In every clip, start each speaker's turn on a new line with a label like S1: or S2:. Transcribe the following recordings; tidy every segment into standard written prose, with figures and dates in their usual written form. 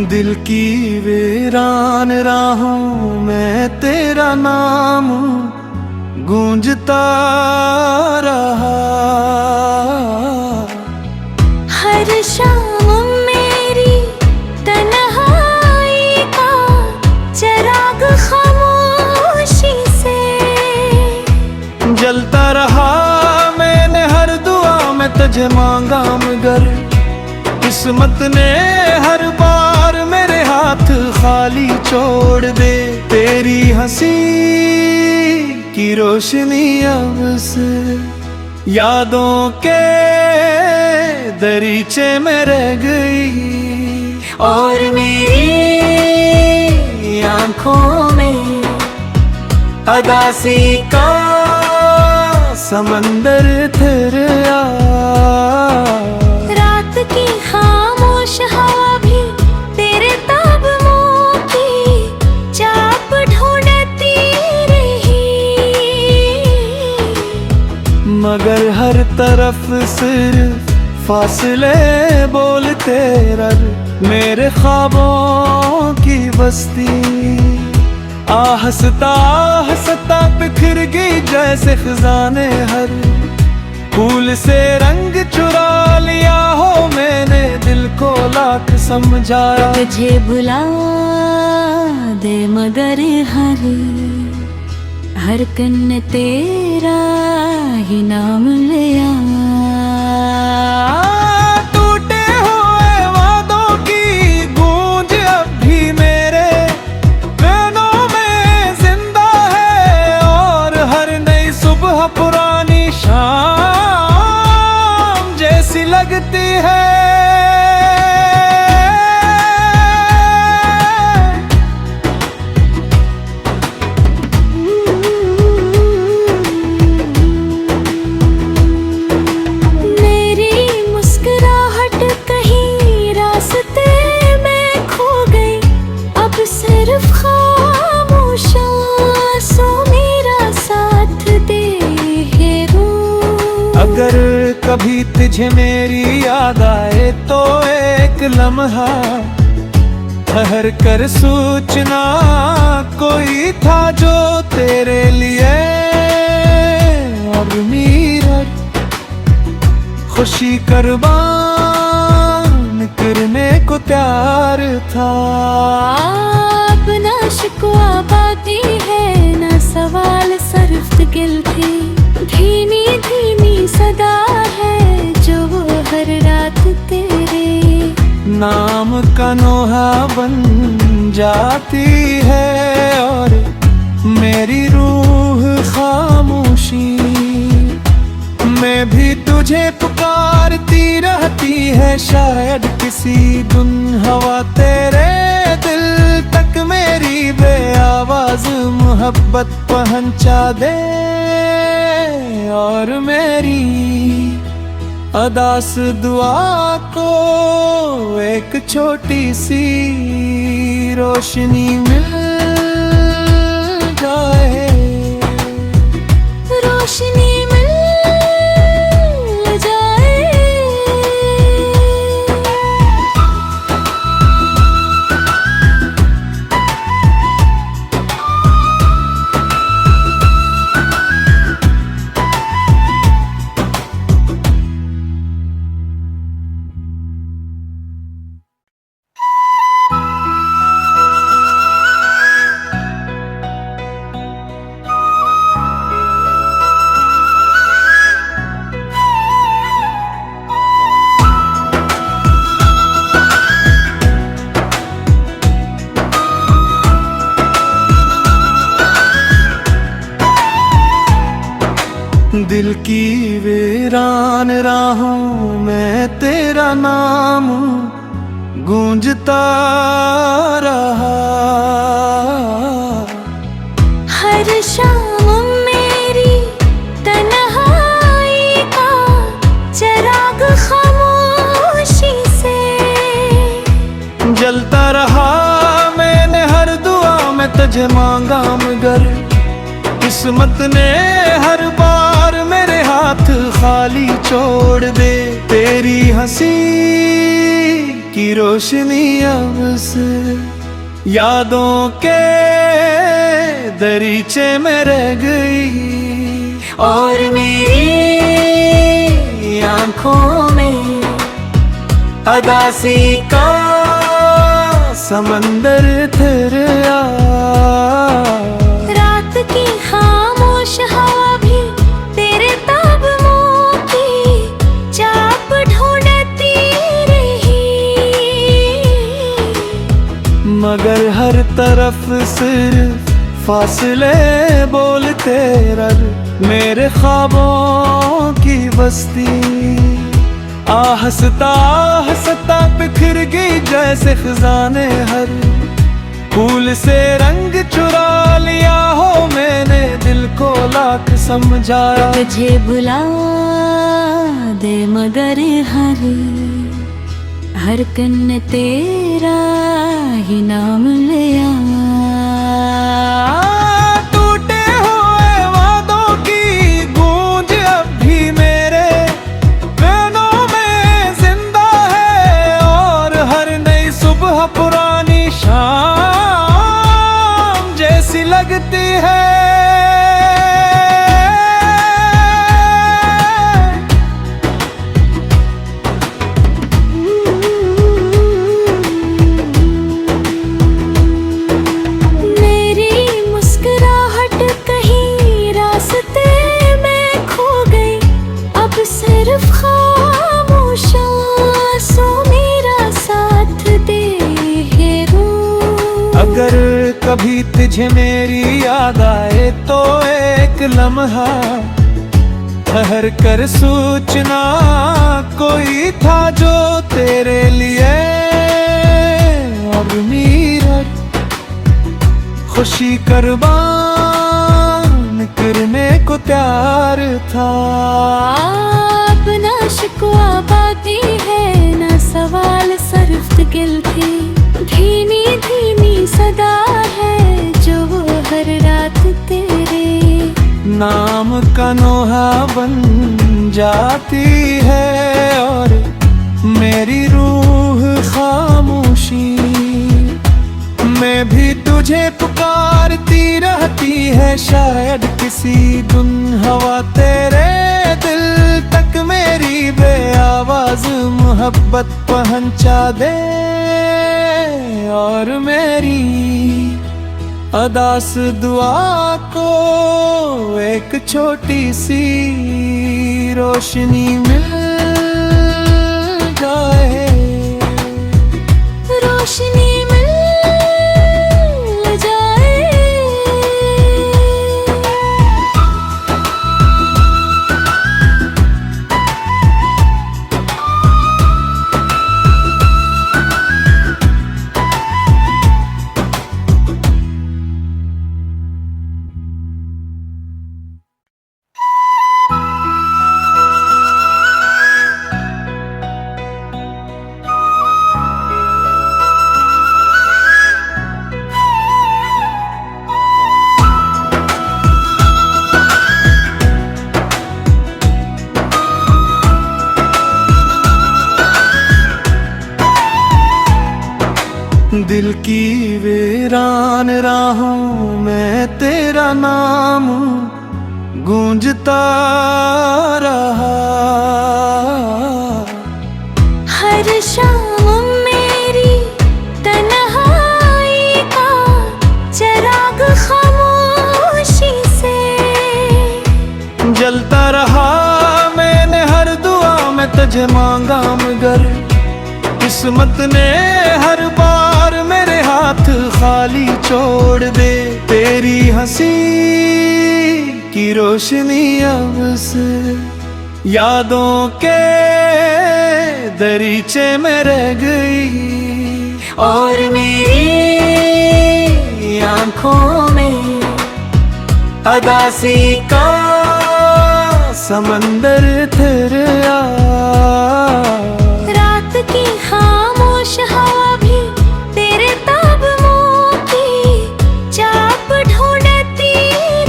S1: दिल की वीरान राहों में तेरा नाम गूंजता रहा।
S2: हर शाम मेरी तन्हाई का चिराग खामोशी से
S1: जलता रहा। मैंने हर दुआ में तुझे मांगा मगर किस्मत ने हर बार मेरे हाथ खाली छोड़ दे। तेरी हंसी की रोशनी अब से यादों के दरीचे में रह गई और मेरी आंखों में अदासी का समंदर ठहरा।
S2: रात की खामोश हवा भी तेरे ताब मुंह की चाप ढूंढती रही,
S1: मगर हर तरफ सिर्फ फासले बोलते रह। मेरे ख्वाबों की बस्ती आहस्ता आहस्ता बिखर गई जैसे खजाने। हर फूल से रंग चुरा लिया हो मैंने, दिल को लाख समझाया।
S2: तुझे बुला दे मगर हर कन तेरा ही नाम लिया।
S1: टूटे हुए वादों की गूंज अब भी मेरे कानों में जिंदा है और हर नई सुबह पुरानी शाम जैसी लगती है।
S2: मेरी मुस्कुराहट कहीं रास्ते में खो गई, अब सिर्फ खामोश आंसू मेरा साथ दे है रो।
S1: अगर कभी तुझे मेरी याद आए तो एक लम्हा ठहर कर सोचना, कोई था जो तेरे लिए अब मेरा खुशी कुर्बान करने को तैयार था।
S2: अपना शिकवा बाती है ना सवाल सिर्फ दिल थी, धीमी धीमी सदा है जो वो हर रात तेरे
S1: नाम का नोहा बन जाती है और मेरी रूह खामोशी में भी तुझे पुकारती रहती है। शायद किसी दिन हवा तेरे दिल तक मेरी बेआवाज मोहब्बत पहुंचा दे और मेरी अदास दुआ को एक छोटी सी रोशनी मिल जाए।
S2: रोशनी मिल जाए।
S1: दिल की वीरान राहों में तेरा नाम गूंजता रहा।
S2: हर शाम मेरी तन्हाई का चिराग खामोशी से
S1: जलता रहा। मैंने हर दुआ में तुझे मांगा मगर किस्मत ने हर बार मेरे हाथ खाली छोड़ दे। तेरी हंसी की रोशनी अब से यादों के दरीचे में रह गई, और मेरी आंखों में अदासी का समंदर ठहरा।
S2: रात की खामोश हवा भी तेरे ताब मुंह की चाप ढूंढती रही,
S1: मगर हर तरफ सिर्फ फासले बोलते रह, मेरे ख्वाबों की बस्ती आहस्ता आहस्ता बिखर गई जैसे खजाने हर, फूल से रंग चुरा लिया हो मैंने, दिल को लाख समझाया।
S2: तुझे बुला दे मगर हर कन तेरा ही नाम लिया।
S1: टूटे हुए वादों की गूंज अब भी मेरे कानों में जिंदा है, और हर नई सुबह पुरानी शाम जैसी लगती है। अगर कभी तुझे मेरी याद आए तो एक लम्हा ठहर कर सोचना, कोई था जो तेरे लिए अब मेरा खुशी कुर्बान करने को तैयार था।
S2: अपना शिकवा बाती है ना सवाल सिर्फ गिल थी, धीमी धीमी सदा है जो हर रात तेरे
S1: नाम का नोहा बन जाती है, और मेरी रूह खामोशी में भी तुझे पुकारती रहती है। शायद किसी दिन हवा तेरे दिल तक मेरी बेआवाज मोहब्बत पहुंचा दे, और मेरी अदास दुआ को एक छोटी सी रोशनी मिल जाए,
S2: रोशनी मिल जाए।
S1: दिल की वीरान राहों में तेरा नाम गूंजता रहा,
S2: हर शाम मेरी तन्हाई का चिराग खामोशी से
S1: जलता रहा। मैंने हर दुआ में तुझे मांगा, मगर किस्मत ने हर बार मेरे हाथ खाली छोड़ दे। तेरी हंसी की रोशनी अब से यादों के दरीचे में रह गई, और मेरी आंखों में अदासी का समंदर ठहरा।
S2: रात की खामोश हवा भी तेरे ताब मुंह की चाप ढूंढती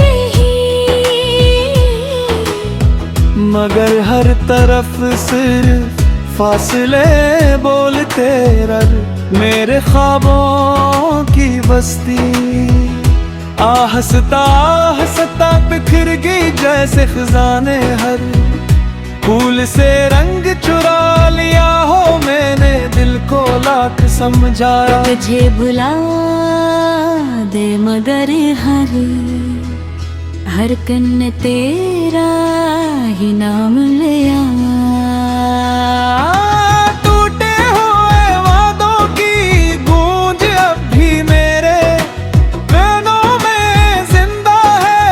S2: रही,
S1: मगर हर तरफ सिर्फ फासले बोलते रर मेरे ख्वाबों की बस्ती। आहस्ता आहस्ता बिखर गई जैसे खजाने हर, फूल से रंग चुरा लिया हो मैंने, दिल को लाख समझाया।
S2: तुझे बुला दे मगर हर कन तेरा ही नाम लिया।
S1: टूटे हुए वादों की गूंज अब भी मेरे कानों में जिंदा है,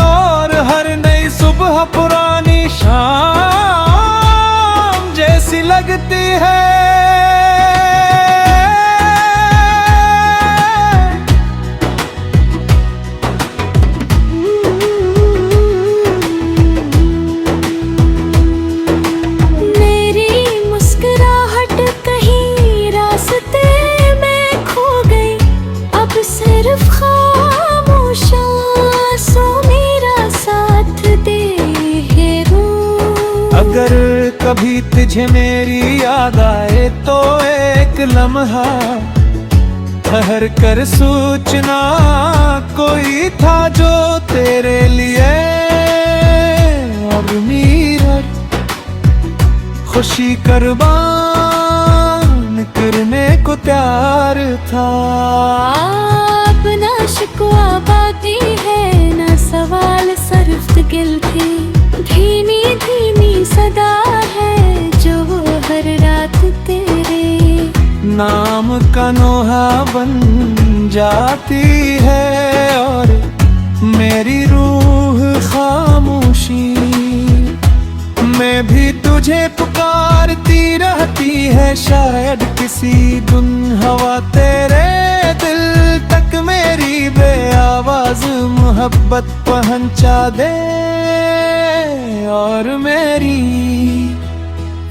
S1: और हर नई सुबह पुरानी शाम जैसी लगती है। अगर कभी तुझे मेरी याद आए तो एक लम्हा ठहर कर सोचना, कोई था जो तेरे लिए अब मीरा खुशी कुर्बान करने को तैयार था।
S2: अपना शिकवा बाकी है ना सवाल सिर्फ दिल थी, धीमी धीमी सदा है जो हर रात तेरे
S1: नाम का नोहा बन जाती है, और मेरी रूह खामोशी में भी तुझे पुकारती रहती है। शायद किसी दिन हवा तेरे दिल तक मेरी बेआवाज मोहब्बत पहुंचा दे, और मेरी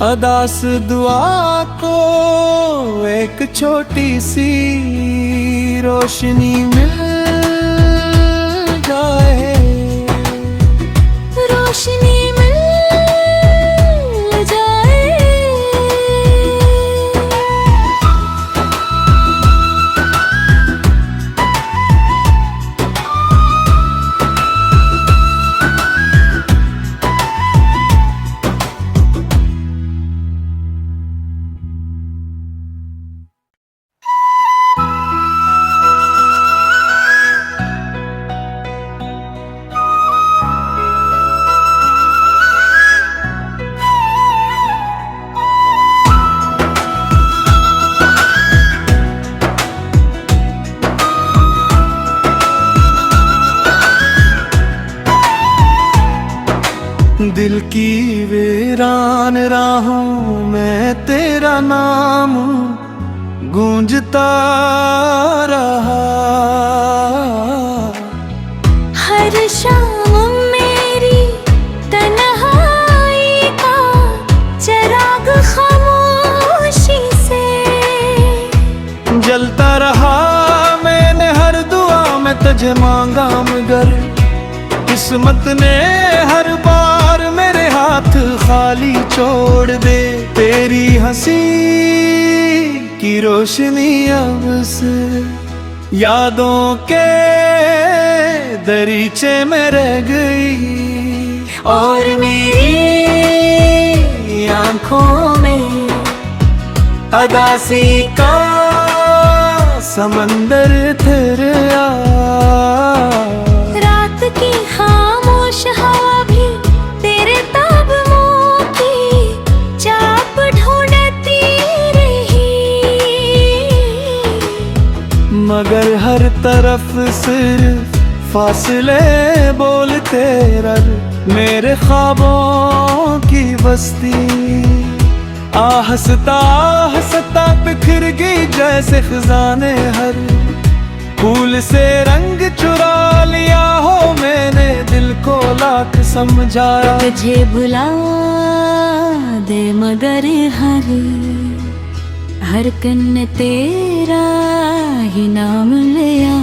S1: अदास दुआ को एक छोटी सी रोशनी मिल जाए।
S2: रोशनी मिल जाए।
S1: दिल की वीरान राहों में तेरा नाम गूंजता रहा।
S2: हर शाम मेरी तन्हाई का चिराग खामोशी से
S1: जलता रहा। मैंने हर दुआ में तुझे मांगा मगर किस्मत ने हर बार मेरे हाथ खाली छोड़ दे। तेरी हंसी की रोशनी अब से यादों के दरीचे में रह गई, और मेरी आंखों में अदासी का समंदर ठहरा।
S2: रात की खामोश हवा भी तेरे ताब मुँह की चाप ढूंढती रही,
S1: मगर हर तरफ सिर्फ फासले बोलते रर मेरे ख्वाबों की बस्ती। आहस्ता आहस्ता बिखर गई जैसे खजाने हर, फूल से रंग चुरा लिया हो मैंने, दिल को लाख समझाया।
S2: तुझे बुला दे मगर हर कन तेरा ही नाम लिया।